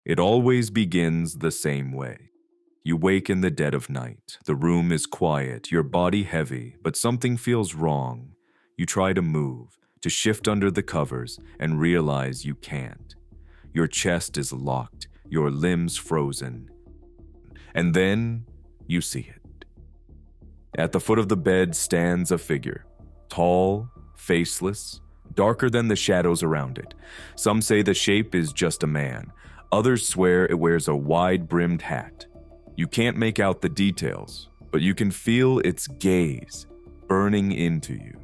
It always begins the same way. You wake in the dead of night. The room is quiet, your body heavy, but something feels wrong. You try to move, to shift under the covers, and realize you can't. Your chest is locked, your limbs frozen. And then you see it. At the foot of the bed stands a figure, tall, faceless, darker than the shadows around it. Some say the shape is just a man. Others swear it wears a wide-brimmed hat. You can't make out the details, but you can feel its gaze burning into you.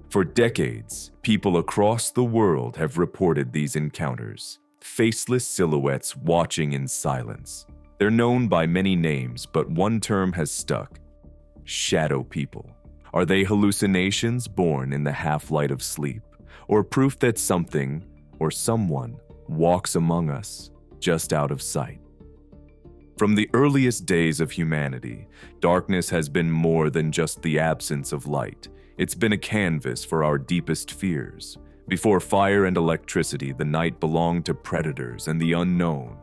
For decades, people across the world have reported these encounters, faceless silhouettes watching in silence. They're known by many names, but one term has stuck: shadow people. Are they hallucinations born in the half-light of sleep, or proof that something or someone walks among us just out of sight? From the earliest days of humanity, darkness has been more than just the absence of light. It's been a canvas for our deepest fears. Before fire and electricity, the night belonged to predators and the unknown.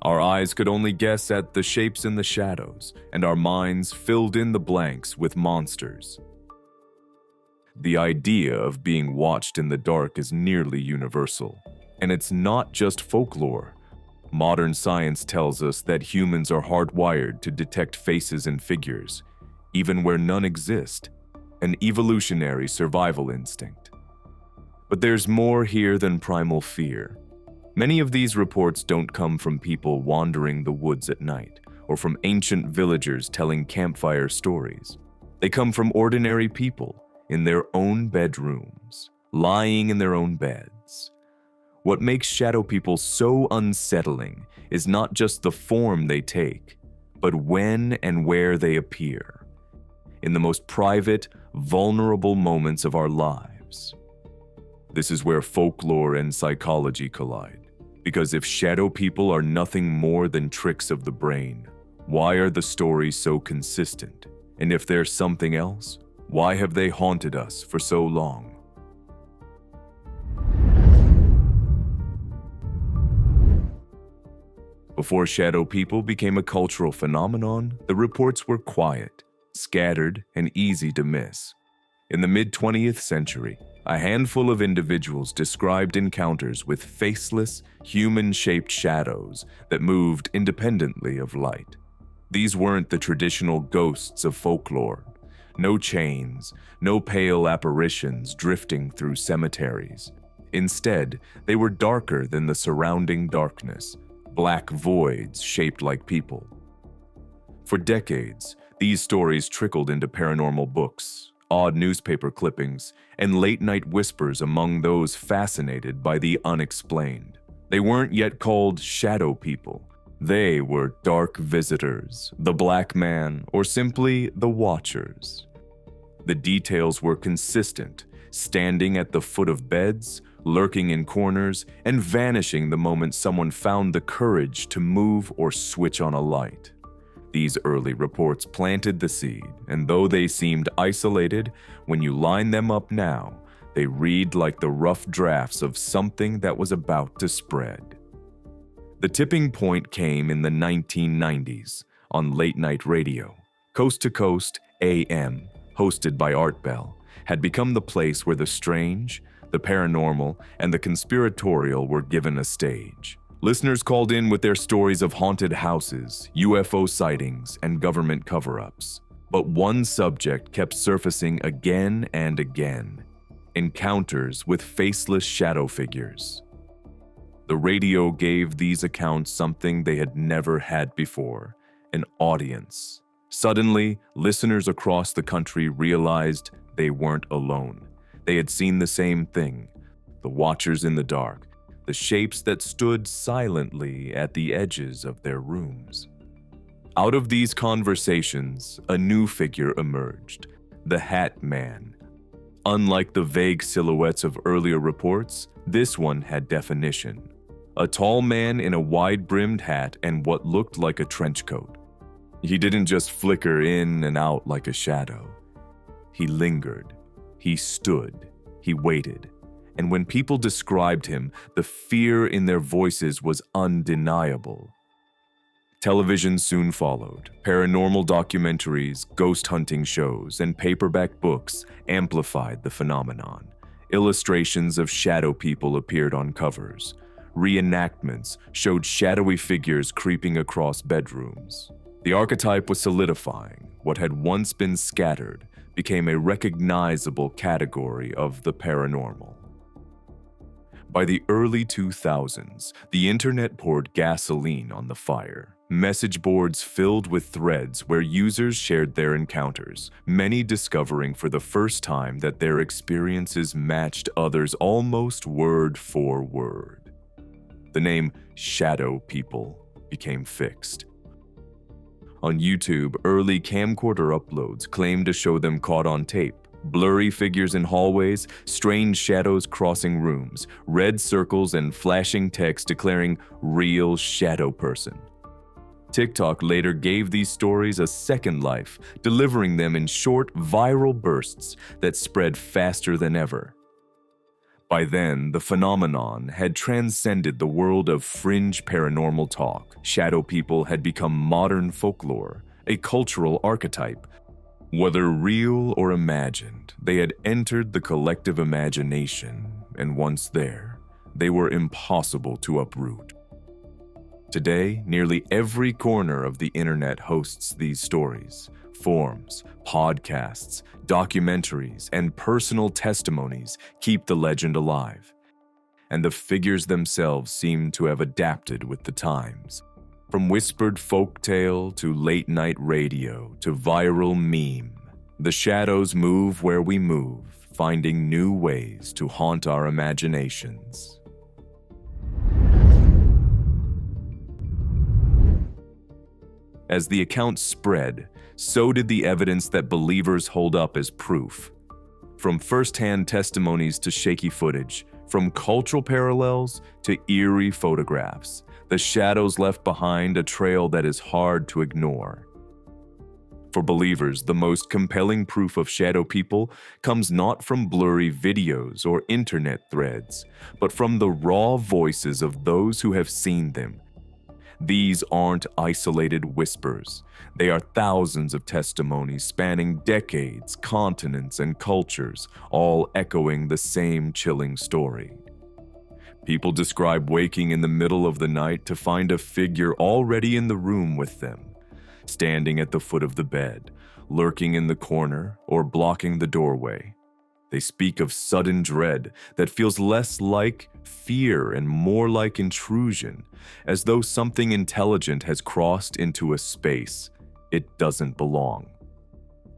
Our eyes could only guess at the shapes in the shadows, and our minds filled in the blanks with monsters. The idea of being watched in the dark is nearly universal, and it's not just folklore. Modern science tells us that humans are hardwired to detect faces and figures, even where none exist, an evolutionary survival instinct. But there's more here than primal fear. Many of these reports don't come from people wandering the woods at night, or from ancient villagers telling campfire stories. They come from ordinary people in their own bedrooms, lying in their own beds. What makes shadow people so unsettling is not just the form they take, but when and where they appear. In the most private, vulnerable moments of our lives. This is where folklore and psychology collide. Because if shadow people are nothing more than tricks of the brain, why are the stories so consistent? And if there's something else, why have they haunted us for so long? Before shadow people became a cultural phenomenon, the reports were quiet, scattered, and easy to miss. In the mid-20th century, a handful of individuals described encounters with faceless, human-shaped shadows that moved independently of light. These weren't the traditional ghosts of folklore. No chains, no pale apparitions drifting through cemeteries. Instead, they were darker than the surrounding darkness, black voids shaped like people. For decades, these stories trickled into paranormal books, odd newspaper clippings, and late-night whispers among those fascinated by the unexplained. They weren't yet called shadow people. They were dark visitors, the black man, or simply the watchers. The details were consistent, standing at the foot of beds, lurking in corners, and vanishing the moment someone found the courage to move or switch on a light. These early reports planted the seed, and though they seemed isolated, when you line them up now, they read like the rough drafts of something that was about to spread. The tipping point came in the 1990s on late-night radio. Coast to Coast AM, hosted by Art Bell, had become the place where the strange, the paranormal, and the conspiratorial were given a stage. Listeners called in with their stories of haunted houses, UFO sightings, and government cover-ups. But one subject kept surfacing again and again: encounters with faceless shadow figures. The radio gave these accounts something they had never had before: an audience. Suddenly, listeners across the country realized they weren't alone. They had seen the same thing: the watchers in the dark, the shapes that stood silently at the edges of their rooms. Out of these conversations, a new figure emerged: the Hat Man. Unlike the vague silhouettes of earlier reports, this one had definition. A tall man in a wide-brimmed hat and what looked like a trench coat. He didn't just flicker in and out like a shadow. He lingered. He stood. He waited. And when people described him, the fear in their voices was undeniable. Television soon followed. Paranormal documentaries, ghost hunting shows, and paperback books amplified the phenomenon. Illustrations of shadow people appeared on covers. Reenactments showed shadowy figures creeping across bedrooms. The archetype was solidifying. What had once been scattered became a recognizable category of the paranormal. By the early 2000s, the internet poured gasoline on the fire. Message boards filled with threads where users shared their encounters, many discovering for the first time that their experiences matched others almost word for word. The name shadow people became fixed. On YouTube, early camcorder uploads claimed to show them caught on tape. Blurry figures in hallways, strange shadows crossing rooms, red circles and flashing text declaring real shadow person. TikTok later gave these stories a second life, delivering them in short, viral bursts that spread faster than ever. By then, the phenomenon had transcended the world of fringe paranormal talk. Shadow people had become modern folklore, a cultural archetype. Whether real or imagined, they had entered the collective imagination, and once there, they were impossible to uproot. Today, nearly every corner of the internet hosts these stories. Forums, podcasts, documentaries, and personal testimonies keep the legend alive. And the figures themselves seem to have adapted with the times. From whispered folktale to late-night radio to viral meme, the shadows move where we move, finding new ways to haunt our imaginations. As the accounts spread, so did the evidence that believers hold up as proof. From first-hand testimonies to shaky footage, from cultural parallels to eerie photographs, the shadows left behind a trail that is hard to ignore. For believers, the most compelling proof of shadow people comes not from blurry videos or internet threads, but from the raw voices of those who have seen them. These aren't isolated whispers. They are thousands of testimonies spanning decades, continents, and cultures, all echoing the same chilling story. People describe waking in the middle of the night to find a figure already in the room with them, standing at the foot of the bed, lurking in the corner, or blocking the doorway. They speak of sudden dread that feels less like fear and more like intrusion, as though something intelligent has crossed into a space it doesn't belong.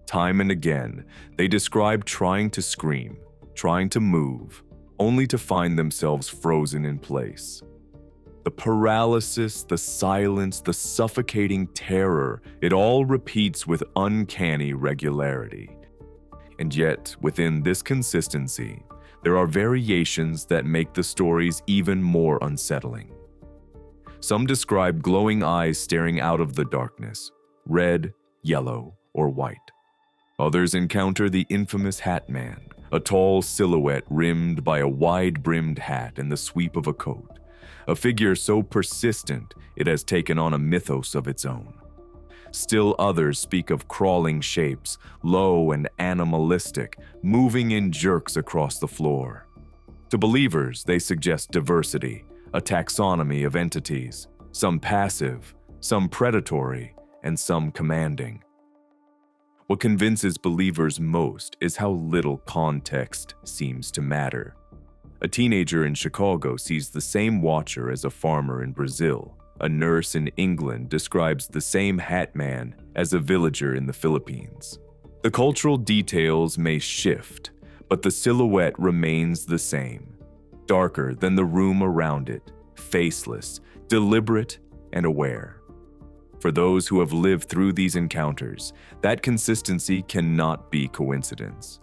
Time and again, they describe trying to scream, trying to move, only to find themselves frozen in place. The paralysis, the silence, the suffocating terror, it all repeats with uncanny regularity. And yet, within this consistency, there are variations that make the stories even more unsettling. Some describe glowing eyes staring out of the darkness, red, yellow, or white. Others encounter the infamous Hat Man, a tall silhouette rimmed by a wide-brimmed hat and the sweep of a coat, a figure so persistent it has taken on a mythos of its own. Still others speak of crawling shapes, low and animalistic, moving in jerks across the floor. To believers, they suggest diversity, a taxonomy of entities, some passive, some predatory, and some commanding. What convinces believers most is how little context seems to matter. A teenager in Chicago sees the same watcher as a farmer in Brazil. A nurse in England describes the same Hat Man as a villager in the Philippines. The cultural details may shift, but the silhouette remains the same. Darker than the room around it, faceless, deliberate, and aware. For those who have lived through these encounters, that consistency cannot be coincidence.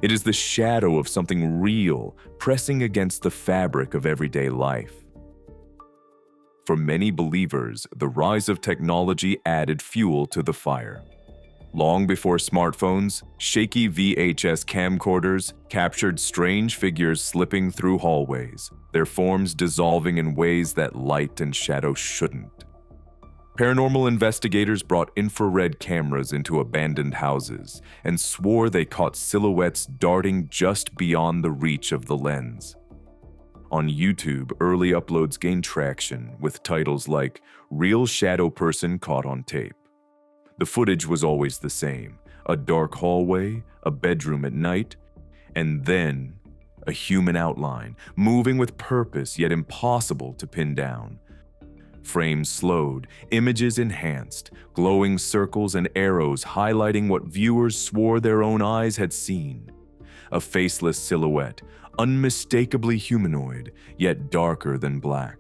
It is the shadow of something real pressing against the fabric of everyday life. For many believers, the rise of technology added fuel to the fire. Long before smartphones, shaky VHS camcorders captured strange figures slipping through hallways, their forms dissolving in ways that light and shadow shouldn't. Paranormal investigators brought infrared cameras into abandoned houses and swore they caught silhouettes darting just beyond the reach of the lens. On YouTube, early uploads gained traction with titles like "Real Shadow Person Caught on Tape." The footage was always the same: a dark hallway, a bedroom at night, and then a human outline, moving with purpose yet impossible to pin down. Frames slowed, images enhanced, glowing circles and arrows highlighting what viewers swore their own eyes had seen. A faceless silhouette, unmistakably humanoid, yet darker than black.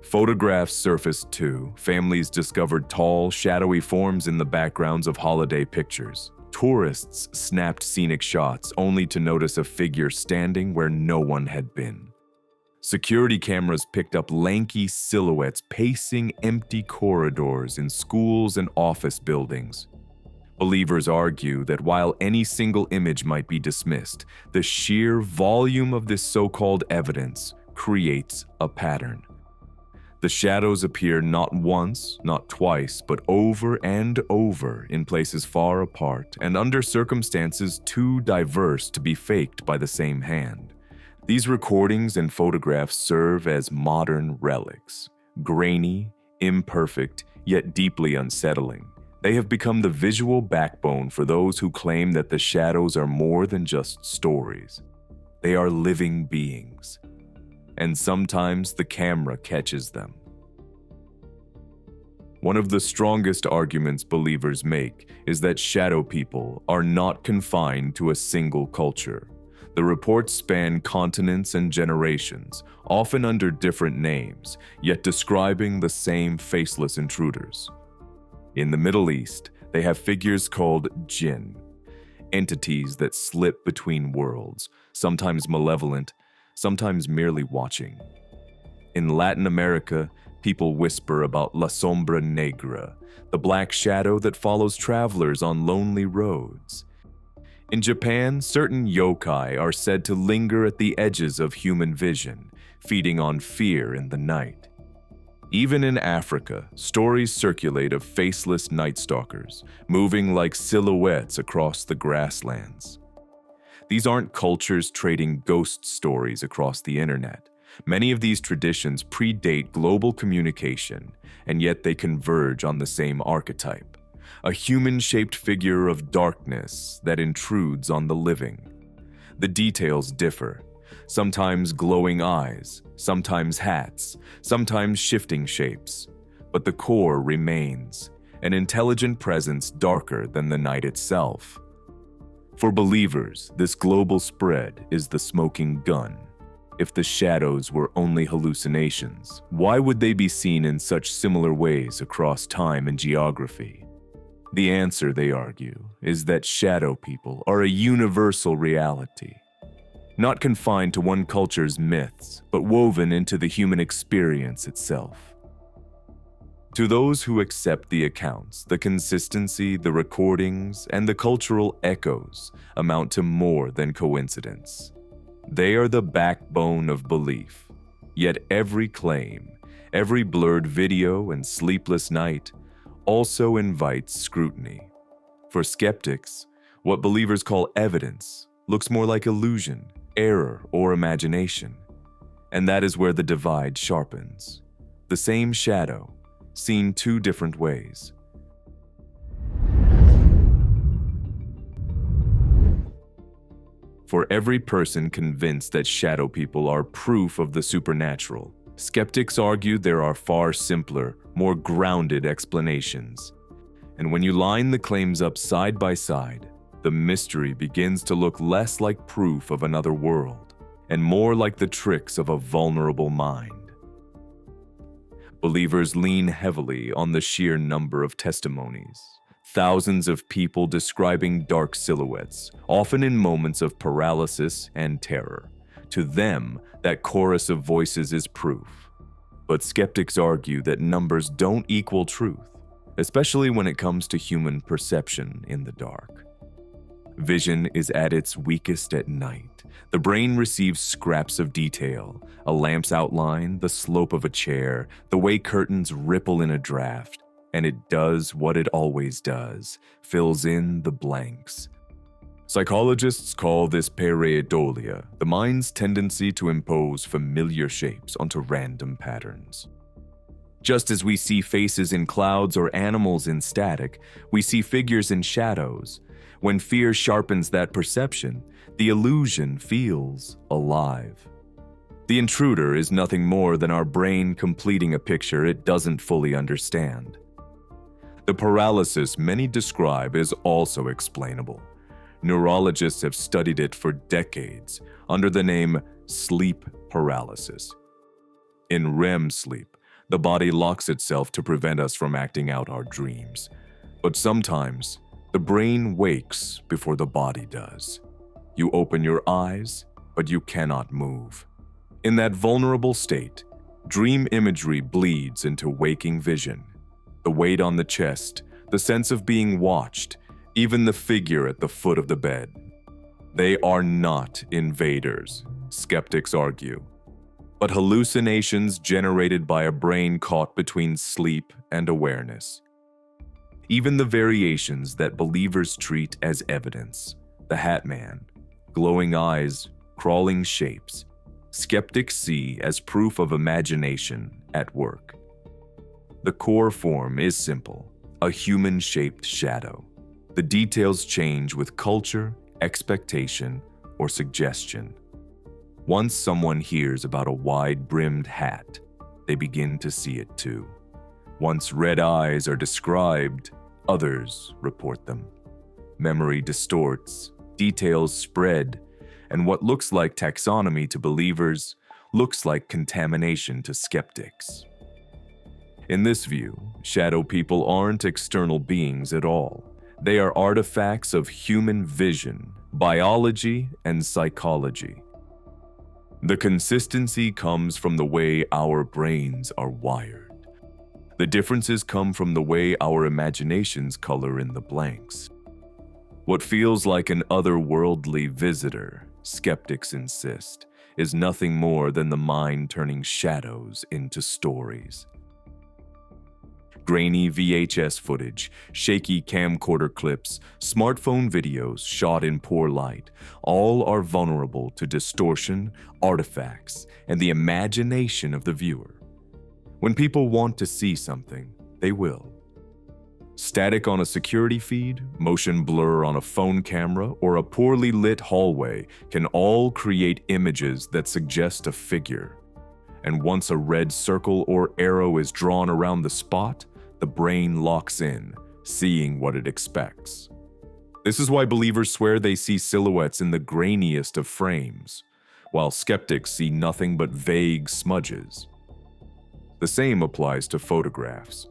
Photographs surfaced too. Families discovered tall, shadowy forms in the backgrounds of holiday pictures. Tourists snapped scenic shots only to notice a figure standing where no one had been. Security cameras picked up lanky silhouettes pacing empty corridors in schools and office buildings. Believers argue that while any single image might be dismissed, the sheer volume of this so-called evidence creates a pattern. The shadows appear not once, not twice, but over and over in places far apart and under circumstances too diverse to be faked by the same hand. These recordings and photographs serve as modern relics, grainy, imperfect, yet deeply unsettling. They have become the visual backbone for those who claim that the shadows are more than just stories. They are living beings. And sometimes the camera catches them. One of the strongest arguments believers make is that shadow people are not confined to a single culture. The reports span continents and generations, often under different names, yet describing the same faceless intruders. In the Middle East, they have figures called jinn, entities that slip between worlds, sometimes malevolent, sometimes merely watching. In Latin America, people whisper about La Sombra Negra, the black shadow that follows travelers on lonely roads. In Japan, certain yokai are said to linger at the edges of human vision, feeding on fear in the night. Even in Africa, stories circulate of faceless night stalkers, moving like silhouettes across the grasslands. These aren't cultures trading ghost stories across the internet. Many of these traditions predate global communication, and yet they converge on the same archetype: a human-shaped figure of darkness that intrudes on the living. The details differ. Sometimes glowing eyes, sometimes hats, sometimes shifting shapes. But the core remains, an intelligent presence darker than the night itself. For believers, this global spread is the smoking gun. If the shadows were only hallucinations, why would they be seen in such similar ways across time and geography? The answer, they argue, is that shadow people are a universal reality, not confined to one culture's myths, but woven into the human experience itself. To those who accept the accounts, the consistency, the recordings, and the cultural echoes amount to more than coincidence. They are the backbone of belief. Yet every claim, every blurred video and sleepless night also invites scrutiny. For skeptics, what believers call evidence looks more like illusion, error, or imagination. And that is where the divide sharpens. The same shadow, seen two different ways. For every person convinced that shadow people are proof of the supernatural, skeptics argue there are far simpler, more grounded explanations. And when you line the claims up side by side, the mystery begins to look less like proof of another world and more like the tricks of a vulnerable mind. Believers lean heavily on the sheer number of testimonies. Thousands of people describing dark silhouettes, often in moments of paralysis and terror. To them, that chorus of voices is proof. But skeptics argue that numbers don't equal truth. especially when it comes to human perception in the dark. Vision is at its weakest at night. The brain receives scraps of detail, a lamp's outline, the slope of a chair, the way curtains ripple in a draft, and it does what it always does, fills in the blanks. Psychologists call this pareidolia, the mind's tendency to impose familiar shapes onto random patterns. Just as we see faces in clouds or animals in static, we see figures in shadows. When fear sharpens that perception, the illusion feels alive. The intruder is nothing more than our brain completing a picture it doesn't fully understand. The paralysis many describe is also explainable. Neurologists have studied it for decades under the name sleep paralysis. In REM sleep, the body locks itself to prevent us from acting out our dreams. But sometimes, the brain wakes before the body does. You open your eyes, but you cannot move. In that vulnerable state, dream imagery bleeds into waking vision. The weight on the chest, the sense of being watched, even the figure at the foot of the bed. They are not invaders, skeptics argue, but hallucinations generated by a brain caught between sleep and awareness. Even the variations that believers treat as evidence, the Hat Man, glowing eyes, crawling shapes, skeptics see as proof of imagination at work. The core form is simple, a human-shaped shadow. The details change with culture, expectation, or suggestion. Once someone hears about a wide-brimmed hat, they begin to see it too. Once red eyes are described, others report them. Memory distorts, details spread, and what looks like taxonomy to believers looks like contamination to skeptics. In this view, shadow people aren't external beings at all. They are artifacts of human vision, biology, and psychology. The consistency comes from the way our brains are wired. The differences come from the way our imaginations color in the blanks. What feels like an otherworldly visitor, skeptics insist, is nothing more than the mind turning shadows into stories. Grainy VHS footage, shaky camcorder clips, smartphone videos shot in poor light, all are vulnerable to distortion, artifacts, and the imagination of the viewer. When people want to see something, they will. Static on a security feed, motion blur on a phone camera, or a poorly lit hallway can all create images that suggest a figure. And once a red circle or arrow is drawn around the spot, the brain locks in, seeing what it expects. This is why believers swear they see silhouettes in the grainiest of frames, while skeptics see nothing but vague smudges. The same applies to photographs.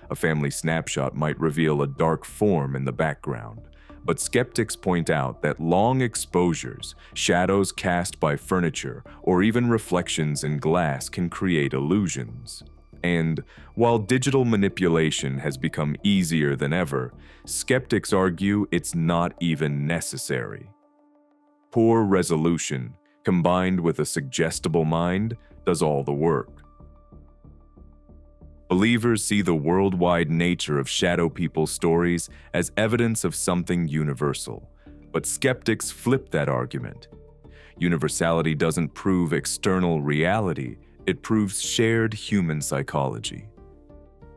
A family snapshot might reveal a dark form in the background, but skeptics point out that long exposures, shadows cast by furniture, or even reflections in glass can create illusions. And while digital manipulation has become easier than ever, skeptics argue it's not even necessary. Poor resolution, combined with a suggestible mind, does all the work. Believers see the worldwide nature of shadow people stories as evidence of something universal, but skeptics flip that argument. Universality doesn't prove external reality, it proves shared human psychology.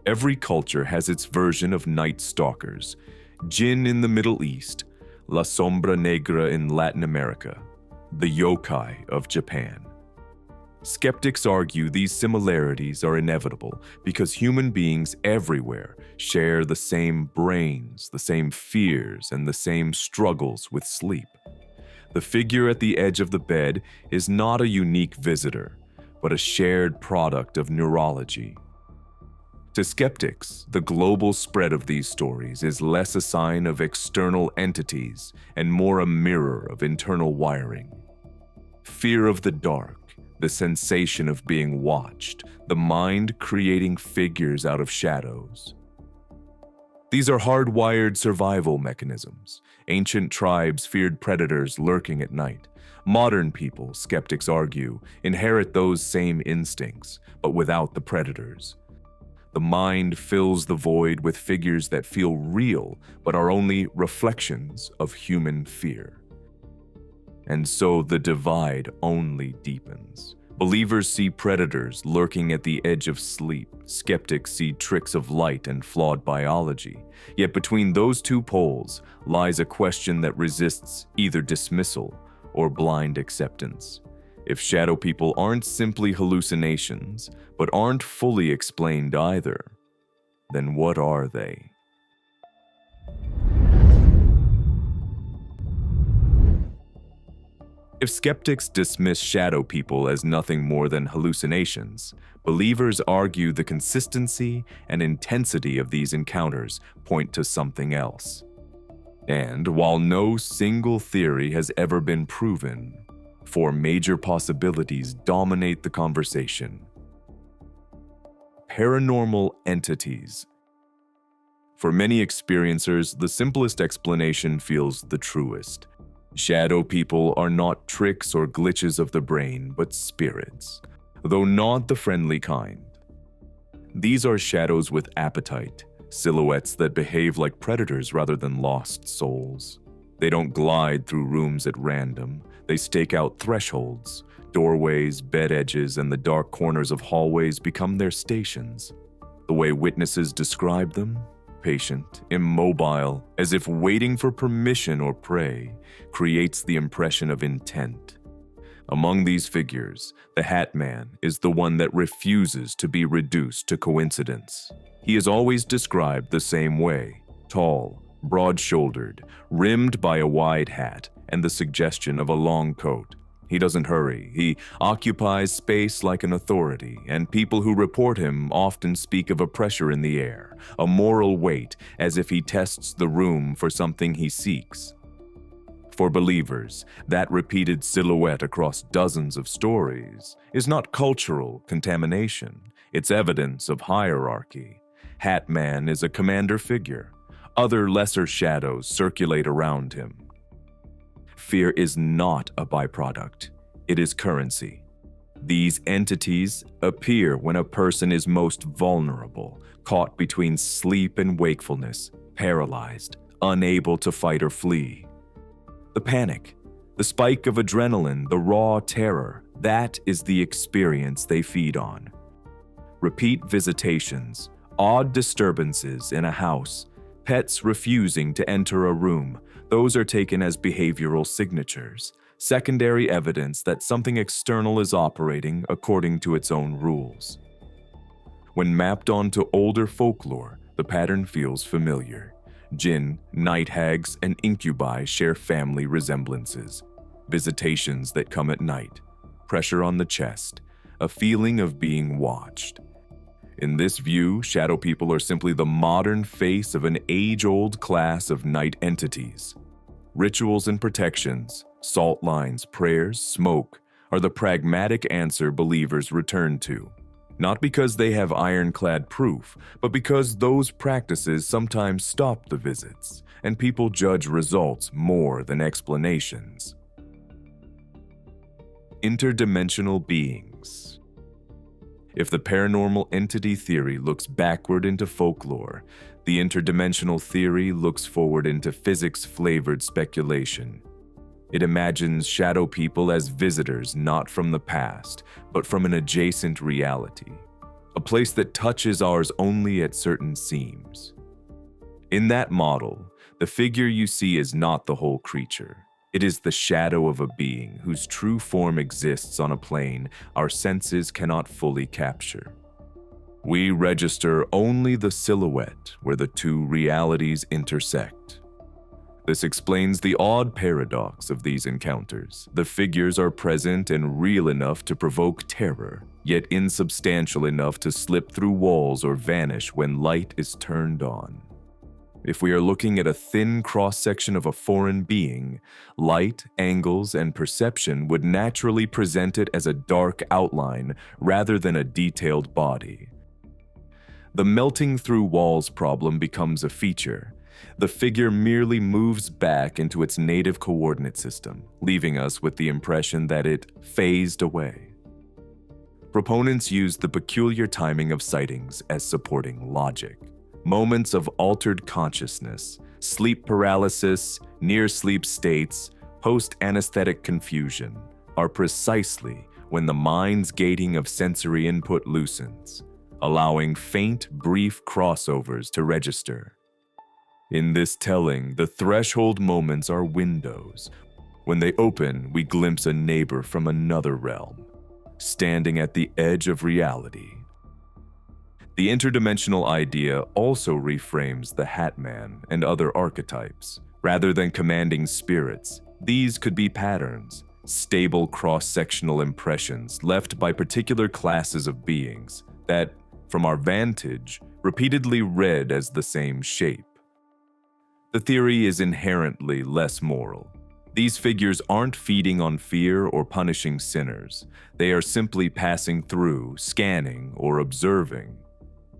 Every culture has its version of night stalkers: Jinn in the Middle East, La Sombra Negra in Latin America, the yokai of Japan. Skeptics argue these similarities are inevitable because human beings everywhere share the same brains, the same fears, and the same struggles with sleep. The figure at the edge of the bed is not a unique visitor, but a shared product of neurology. To skeptics, the global spread of these stories is less a sign of external entities and more a mirror of internal wiring. Fear of the dark, the sensation of being watched, the mind creating figures out of shadows. These are hardwired survival mechanisms. Ancient tribes feared predators lurking at night. Modern people, skeptics argue, inherit those same instincts, but without the predators. The mind fills the void with figures that feel real, but are only reflections of human fear. And so the divide only deepens. Believers see predators lurking at the edge of sleep. Skeptics see tricks of light and flawed biology. Yet between those two poles lies a question that resists either dismissal or blind acceptance. If shadow people aren't simply hallucinations, but aren't fully explained either, then what are they? If skeptics dismiss shadow people as nothing more than hallucinations, believers argue the consistency and intensity of these encounters point to something else. And while no single theory has ever been proven, four major possibilities dominate the conversation. Paranormal entities. For many experiencers, the simplest explanation feels the truest. Shadow people are not tricks or glitches of the brain, but spirits, though not the friendly kind. These are shadows with appetite, silhouettes that behave like predators rather than lost souls. They don't glide through rooms at random. They stake out thresholds. Doorways, bed edges, and the dark corners of hallways become their stations. The way witnesses describe them, patient, immobile, as if waiting for permission or prey, creates the impression of intent. Among these figures, the Hat Man is the one that refuses to be reduced to coincidence. He is always described the same way: tall, broad-shouldered, rimmed by a wide hat and the suggestion of a long coat. He doesn't hurry. He occupies space like an authority, and people who report him often speak of a pressure in the air, a moral weight, as if he tests the room for something he seeks. For believers, that repeated silhouette across dozens of stories is not cultural contamination. It's evidence of hierarchy. Hat Man is a commander figure. Other lesser shadows circulate around him. Fear is not a byproduct. It is currency. These entities appear when a person is most vulnerable, caught between sleep and wakefulness, paralyzed, unable to fight or flee. The panic, the spike of adrenaline, the raw terror, that is the experience they feed on. Repeat visitations, odd disturbances in a house, pets refusing to enter a room, those are taken as behavioral signatures, secondary evidence that something external is operating according to its own rules. When mapped onto older folklore, the pattern feels familiar. Jinn, night hags, and incubi share family resemblances. Visitations that come at night, pressure on the chest, a feeling of being watched. In this view, shadow people are simply the modern face of an age-old class of night entities. Rituals and protections, salt lines, prayers, smoke, are the pragmatic answer believers return to. Not because they have ironclad proof, but because those practices sometimes stop the visits, and people judge results more than explanations. Interdimensional beings. If the paranormal entity theory looks backward into folklore, the interdimensional theory looks forward into physics-flavored speculation. It imagines shadow people as visitors not from the past, but from an adjacent reality, a place that touches ours only at certain seams. In that model, the figure you see is not the whole creature. It is the shadow of a being whose true form exists on a plane our senses cannot fully capture. We register only the silhouette where the two realities intersect. This explains the odd paradox of these encounters. The figures are present and real enough to provoke terror, yet insubstantial enough to slip through walls or vanish when light is turned on. If we are looking at a thin cross-section of a foreign being, light, angles, and perception would naturally present it as a dark outline rather than a detailed body. The melting through walls problem becomes a feature. The figure merely moves back into its native coordinate system, leaving us with the impression that it phased away. Proponents use the peculiar timing of sightings as supporting logic. Moments of altered consciousness, sleep paralysis, near-sleep states, post-anesthetic confusion are precisely when the mind's gating of sensory input loosens, allowing faint, brief crossovers to register. In this telling, the threshold moments are windows. When they open, we glimpse a neighbor from another realm, standing at the edge of reality. The interdimensional idea also reframes the Hat Man and other archetypes. Rather than commanding spirits, these could be patterns, stable cross-sectional impressions left by particular classes of beings that, from our vantage, repeatedly read as the same shape. The theory is inherently less moral. These figures aren't feeding on fear or punishing sinners. They are simply passing through, scanning, or observing.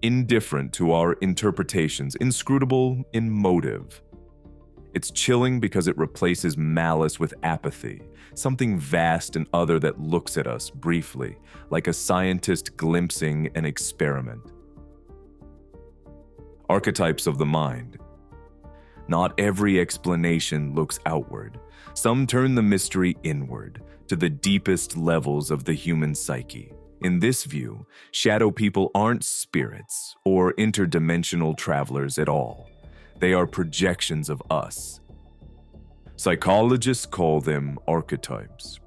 Indifferent to our interpretations, inscrutable in motive. It's chilling because it replaces malice with apathy, something vast and other that looks at us briefly, like a scientist glimpsing an experiment. Archetypes of the mind. Not every explanation looks outward. Some turn the mystery inward, to the deepest levels of the human psyche. In this view, shadow people aren't spirits or interdimensional travelers at all. They are projections of us. Psychologists call them archetypes,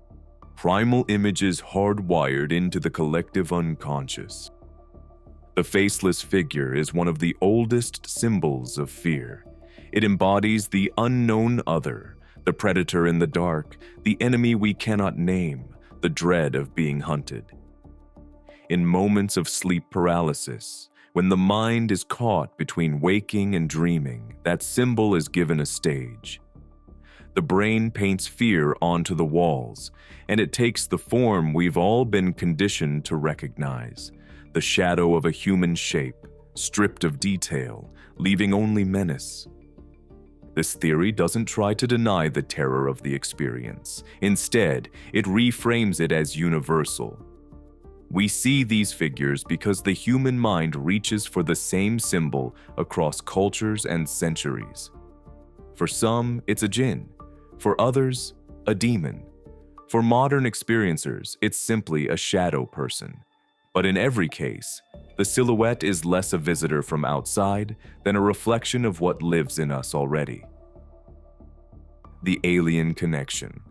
primal images hardwired into the collective unconscious. The faceless figure is one of the oldest symbols of fear. It embodies the unknown other, the predator in the dark, the enemy we cannot name, the dread of being hunted. In moments of sleep paralysis, when the mind is caught between waking and dreaming, that symbol is given a stage. The brain paints fear onto the walls, and it takes the form we've all been conditioned to recognize, the shadow of a human shape, stripped of detail, leaving only menace. This theory doesn't try to deny the terror of the experience. Instead, it reframes it as universal. We see these figures because the human mind reaches for the same symbol across cultures and centuries. For some, it's a jinn. For others, a demon. For modern experiencers, it's simply a shadow person. But in every case, the silhouette is less a visitor from outside than a reflection of what lives in us already. The alien connection.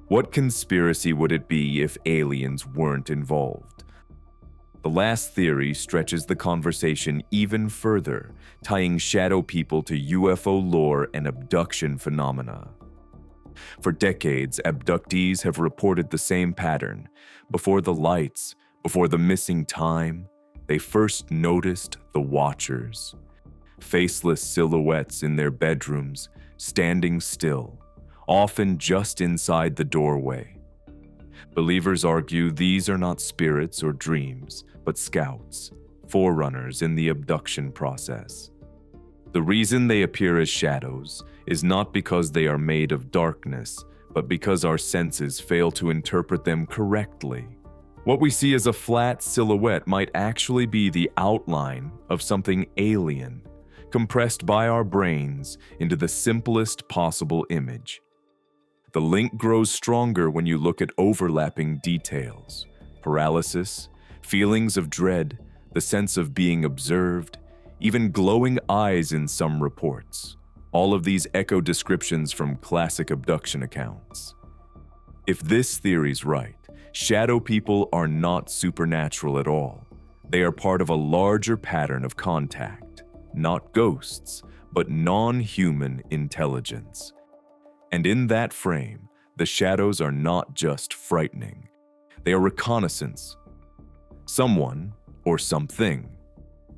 What conspiracy would it be if aliens weren't involved? The last theory stretches the conversation even further, tying shadow people to UFO lore and abduction phenomena. For decades, abductees have reported the same pattern. Before the lights, before the missing time, they first noticed the watchers. Faceless silhouettes in their bedrooms, standing still, often just inside the doorway. Believers argue these are not spirits or dreams, but scouts, forerunners in the abduction process. The reason they appear as shadows is not because they are made of darkness, but because our senses fail to interpret them correctly. What we see as a flat silhouette might actually be the outline of something alien, compressed by our brains into the simplest possible image. The link grows stronger when you look at overlapping details: paralysis, feelings of dread, the sense of being observed, even glowing eyes in some reports. All of these echo descriptions from classic abduction accounts. If this theory's right, shadow people are not supernatural at all. They are part of a larger pattern of contact, not ghosts, but non-human intelligence. And in that frame, the shadows are not just frightening. They are reconnaissance. Someone, or something,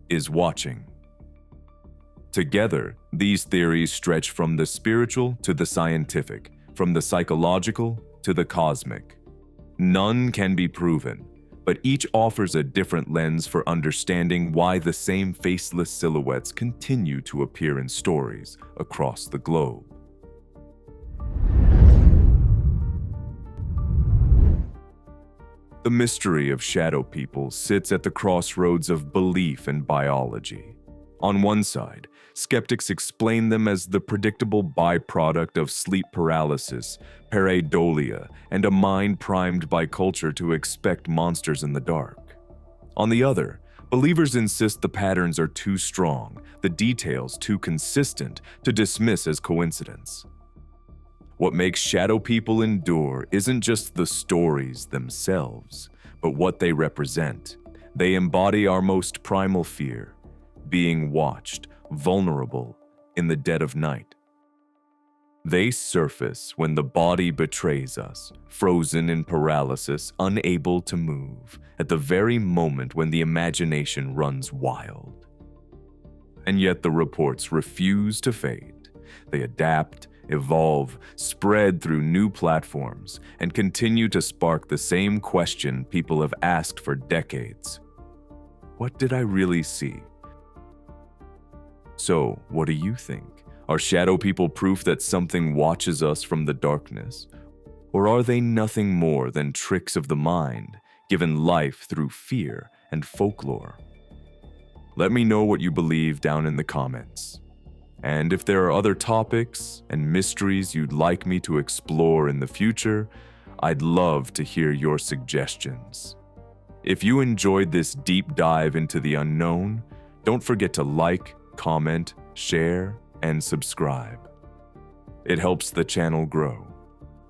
is watching. Together, these theories stretch from the spiritual to the scientific, from the psychological to the cosmic. None can be proven, but each offers a different lens for understanding why the same faceless silhouettes continue to appear in stories across the globe. The mystery of shadow people sits at the crossroads of belief and biology. On one side, skeptics explain them as the predictable byproduct of sleep paralysis, pareidolia, and a mind primed by culture to expect monsters in the dark. On the other, believers insist the patterns are too strong, the details too consistent to dismiss as coincidence. What makes shadow people endure isn't just the stories themselves, but what they represent. They embody our most primal fear: being watched, vulnerable, in the dead of night. They surface when the body betrays us, frozen in paralysis, unable to move, at the very moment when the imagination runs wild. And yet the reports refuse to fade. They adapt, evolve, spread through new platforms, and continue to spark the same question people have asked for decades. What did I really see? So, what do you think? Are shadow people proof that something watches us from the darkness? Or are they nothing more than tricks of the mind, given life through fear and folklore? Let me know what you believe down in the comments. And if there are other topics and mysteries you'd like me to explore in the future, I'd love to hear your suggestions. If you enjoyed this deep dive into the unknown, don't forget to like, comment, share, and subscribe. It helps the channel grow,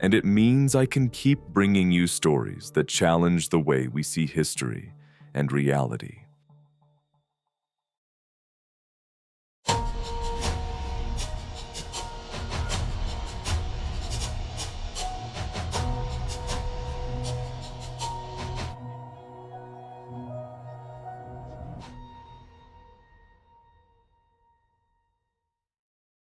and it means I can keep bringing you stories that challenge the way we see history and reality.